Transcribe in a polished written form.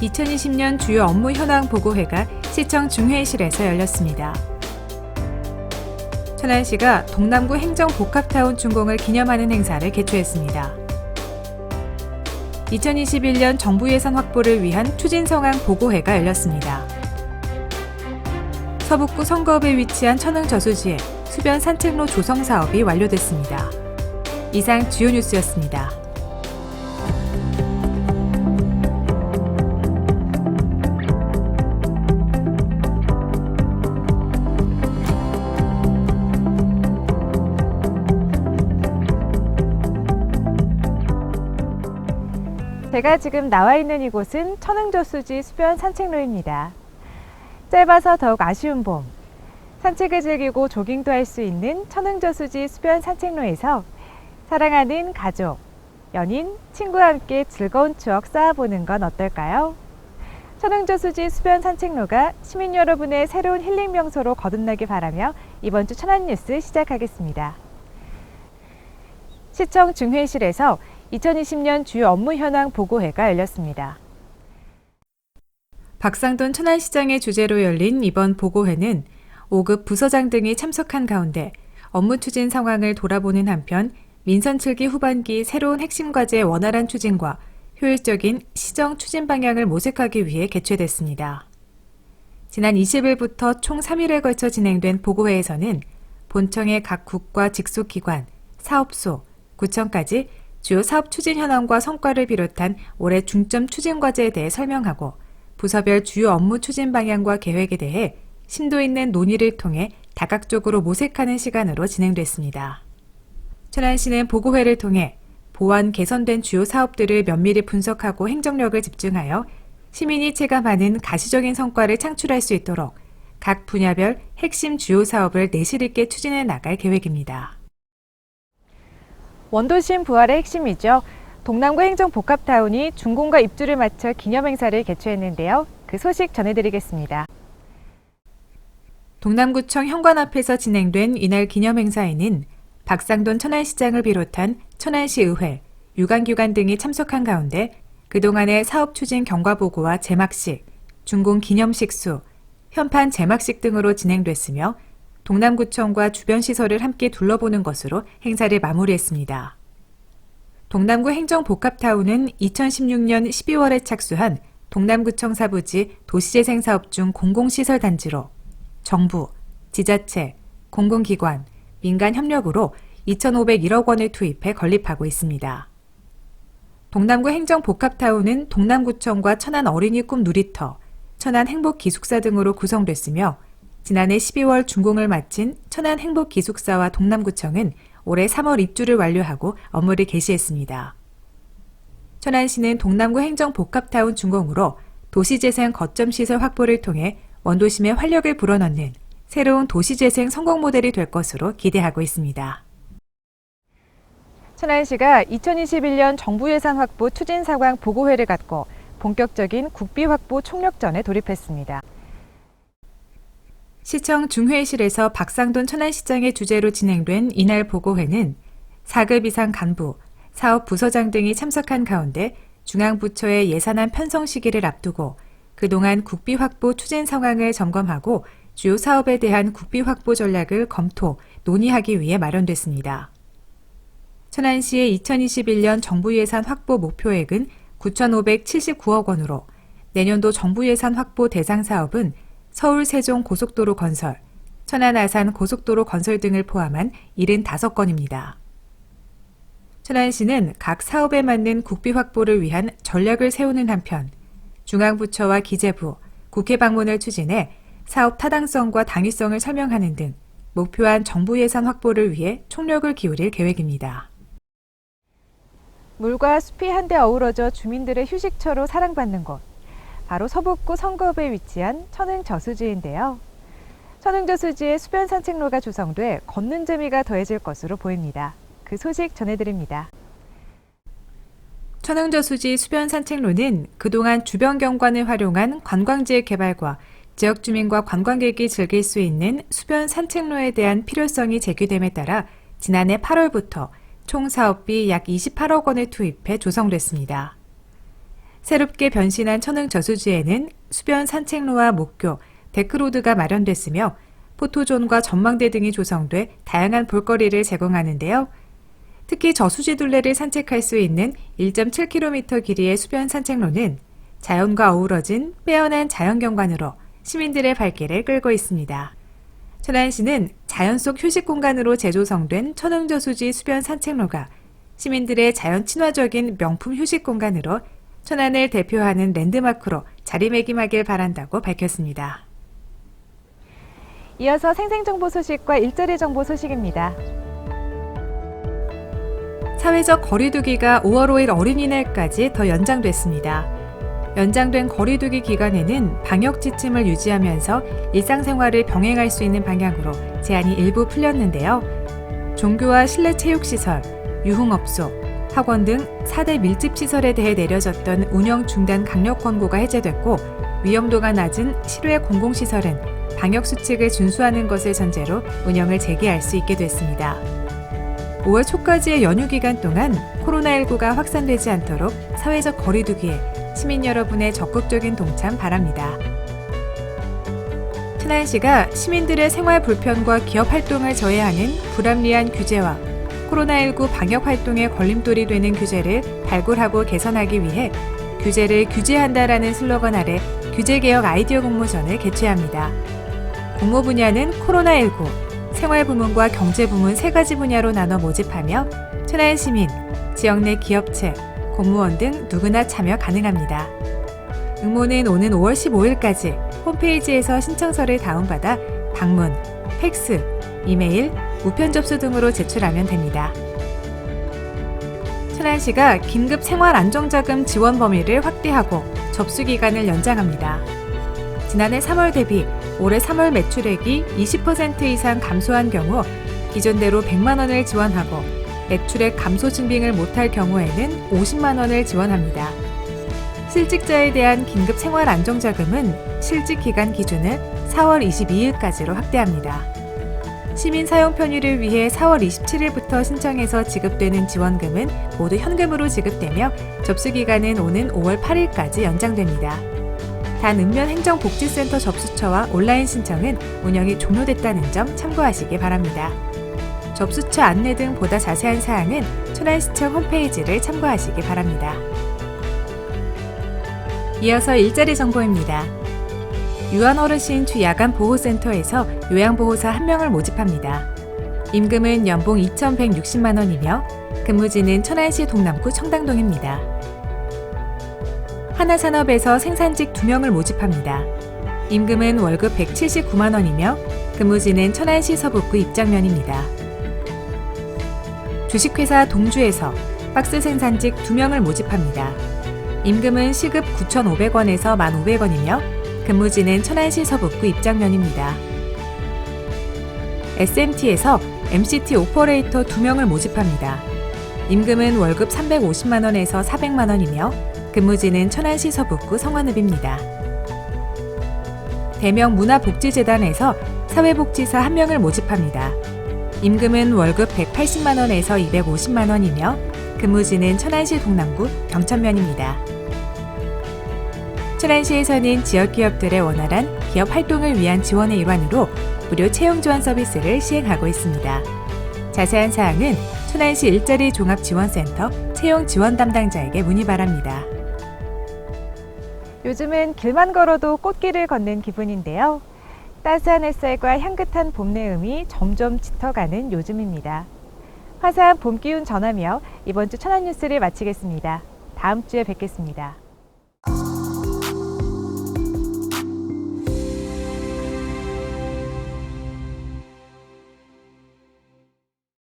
2020년 주요 업무 현황 보고회가 시청 중회의실에서 열렸습니다. 천안시가 동남구 행정복합타운 준공을 기념하는 행사를 개최했습니다. 2021년 정부 예산 확보를 위한 추진 성황 보고회가 열렸습니다. 서북구 선거읍에 위치한 천흥저수지에 수변 산책로 조성 사업이 완료됐습니다. 이상 주요 뉴스였습니다. 제가 지금 나와 있는 이곳은 천흥저수지 수변 산책로입니다. 짧아서 더욱 아쉬운 봄, 산책을 즐기고 조깅도 할 수 있는 천흥저수지 수변 산책로에서 사랑하는 가족, 연인, 친구와 함께 즐거운 추억 쌓아보는 건 어떨까요? 천흥저수지 수변 산책로가 시민 여러분의 새로운 힐링 명소로 거듭나길 바라며 이번 주 천안뉴스 시작하겠습니다. 시청 중회의실에서 2020년 주요 업무 현황 보고회가 열렸습니다. 박상돈 천안시장의 주재로 열린 이번 보고회는 5급 부서장 등이 참석한 가운데 업무 추진 상황을 돌아보는 한편 민선 7기 후반기 새로운 핵심 과제의 원활한 추진과 효율적인 시정 추진 방향을 모색하기 위해 개최됐습니다. 지난 20일부터 총 3일에 걸쳐 진행된 보고회에서는 본청의 각 국과 직속 기관, 사업소, 구청까지 주요 사업 추진 현황과 성과를 비롯한 올해 중점 추진 과제에 대해 설명하고 부서별 주요 업무 추진 방향과 계획에 대해 심도 있는 논의를 통해 다각적으로 모색하는 시간으로 진행됐습니다. 천안시는 보고회를 통해 보완 개선된 주요 사업들을 면밀히 분석하고 행정력을 집중하여 시민이 체감하는 가시적인 성과를 창출할 수 있도록 각 분야별 핵심 주요 사업을 내실 있게 추진해 나갈 계획입니다. 원도심 부활의 핵심이죠. 동남구 행정복합타운이 준공과 입주를 맞춰 기념행사를 개최했는데요. 그 소식 전해드리겠습니다. 동남구청 현관 앞에서 진행된 이날 기념행사에는 박상돈 천안시장을 비롯한 천안시의회, 유관기관 등이 참석한 가운데 그동안의 사업 추진 경과보고와 제막식, 준공 기념식수, 현판 제막식 등으로 진행됐으며 동남구청과 주변 시설을 함께 둘러보는 것으로 행사를 마무리했습니다. 동남구 행정복합타운은 2016년 12월에 착수한 동남구청 사부지 도시재생사업 중 공공시설 단지로 정부, 지자체, 공공기관, 민간 협력으로 2,501억 원을 투입해 건립하고 있습니다. 동남구 행정복합타운은 동남구청과 천안 어린이 꿈 놀이터, 천안 행복기숙사 등으로 구성됐으며 지난해 12월 준공을 마친 천안 행복기숙사와 동남구청은 올해 3월 입주를 완료하고 업무를 개시했습니다. 천안시는 동남구 행정복합타운 준공으로 도시재생 거점시설 확보를 통해 원도심에 활력을 불어넣는 새로운 도시재생 성공 모델이 될 것으로 기대하고 있습니다. 천안시가 2021년 정부 예산 확보 추진 상황 보고회를 갖고 본격적인 국비 확보 총력전에 돌입했습니다. 시청 중회의실에서 박상돈 천안시장의 주재로 진행된 이날 보고회는 4급 이상 간부, 사업 부서장 등이 참석한 가운데 중앙부처의 예산안 편성 시기를 앞두고 그동안 국비 확보 추진 상황을 점검하고 주요 사업에 대한 국비 확보 전략을 검토, 논의하기 위해 마련됐습니다. 천안시의 2021년 정부 예산 확보 목표액은 9,579억 원으로 내년도 정부 예산 확보 대상 사업은 서울 세종 고속도로 건설, 천안 아산 고속도로 건설 등을 포함한 75건입니다. 천안시는 각 사업에 맞는 국비 확보를 위한 전략을 세우는 한편 중앙부처와 기재부, 국회 방문을 추진해 사업 타당성과 당위성을 설명하는 등 목표한 정부 예산 확보를 위해 총력을 기울일 계획입니다. 물과 숲이 한데 어우러져 주민들의 휴식처로 사랑받는 곳. 바로 서북구 선거읍에 위치한 천흥저수지인데요. 천흥저수지에 수변 산책로가 조성돼 걷는 재미가 더해질 것으로 보입니다. 그 소식 전해드립니다. 천흥저수지 수변 산책로는 그동안 주변 경관을 활용한 관광지의 개발과 지역 주민과 관광객이 즐길 수 있는 수변 산책로에 대한 필요성이 제기됨에 따라 지난해 8월부터 총 사업비 약 28억 원을 투입해 조성됐습니다. 새롭게 변신한 천흥 저수지에는 수변 산책로와 목교, 데크로드가 마련됐으며 포토존과 전망대 등이 조성돼 다양한 볼거리를 제공하는데요. 특히 저수지 둘레를 산책할 수 있는 1.7km 길이의 수변 산책로는 자연과 어우러진 빼어난 자연경관으로 시민들의 발길을 끌고 있습니다. 천안시는 자연 속 휴식 공간으로 재조성된 천흥저수지 수변 산책로가 시민들의 자연 친화적인 명품 휴식 공간으로 천안을 대표하는 랜드마크로 자리매김하길 바란다고 밝혔습니다. 이어서 생생정보 소식과 일자리 정보 소식입니다. 사회적 거리두기가 5월 5일 어린이날까지 더 연장됐습니다. 연장된 거리두기 기간에는 방역 지침을 유지하면서 일상생활을 병행할 수 있는 방향으로 제한이 일부 풀렸는데요. 종교와 실내 체육시설, 유흥업소, 학원 등 4대 밀집시설에 대해 내려졌던 운영 중단 강력 권고가 해제됐고 위험도가 낮은 실외 공공시설은 방역수칙을 준수하는 것을 전제로 운영을 재개할 수 있게 됐습니다. 5월 초까지의 연휴 기간 동안 코로나19가 확산되지 않도록 사회적 거리두기에 시민 여러분의 적극적인 동참 바랍니다. 천안시가 시민들의 생활 불편과 기업 활동을 저해하는 불합리한 규제와 코로나19 방역 활동에 걸림돌이 되는 규제를 발굴하고 개선하기 위해 규제를 규제한다라는 슬로건 아래 규제개혁 아이디어 공모전을 개최합니다. 공모 분야는 코로나19, 생활부문과 경제부문 3가지 분야로 나눠 모집하며 천안 시민, 지역 내 기업체, 공무원 등 누구나 참여 가능합니다. 응모는 오는 5월 15일까지 홈페이지에서 신청서를 다운받아 방문, 팩스, 이메일, 우편 접수 등으로 제출하면 됩니다. 천안시가 긴급 생활안정자금 지원 범위를 확대하고 접수 기간을 연장합니다. 지난해 3월 대비 올해 3월 매출액이 20% 이상 감소한 경우 기존대로 100만 원을 지원하고 매출액 감소 증빙을 못할 경우에는 50만 원을 지원합니다. 실직자에 대한 긴급 생활안정자금은 실직 기간 기준을 4월 22일까지로 확대합니다. 시민 사용 편의를 위해 4월 27일부터 신청해서 지급되는 지원금은 모두 현금으로 지급되며 접수 기간은 오는 5월 8일까지 연장됩니다. 단 읍면행정복지센터 접수처와 온라인 신청은 운영이 종료됐다는 점 참고하시기 바랍니다. 접수처 안내 등 보다 자세한 사항은 천안시청 홈페이지를 참고하시기 바랍니다. 이어서 일자리 정보입니다. 유한어르신 주야간보호센터에서 요양보호사 1명을 모집합니다. 임금은 연봉 2,160만 원이며 근무지는 천안시 동남구 청담동입니다. 하나산업에서 생산직 2명을 모집합니다. 임금은 월급 179만 원이며 근무지는 천안시 서북구 입장면입니다. 주식회사 동주에서 박스 생산직 2명을 모집합니다. 임금은 시급 9,500원에서 1,500원이며 근무지는 천안시 서북구 입장면입니다. SMT에서 MCT 오퍼레이터 2명을 모집합니다. 임금은 월급 350만 원에서 400만 원이며 근무지는 천안시 서북구 성완읍입니다. 대명 문화복지재단에서 사회복지사 1명을 모집합니다. 임금은 월급 180만 원에서 250만 원이며 근무지는 천안시 동남구 병천면입니다. 천안시에서는 지역기업들의 원활한 기업 활동을 위한 지원의 일환으로 무료 채용 지원 서비스를 시행하고 있습니다. 자세한 사항은 천안시 일자리 종합지원센터 채용 지원 담당자에게 문의 바랍니다. 요즘은 길만 걸어도 꽃길을 걷는 기분인데요. 따스한 햇살과 향긋한 봄 내음이 점점 짙어가는 요즘입니다. 화사한 봄 기운 전하며 이번 주 천안 뉴스를 마치겠습니다. 다음 주에 뵙겠습니다.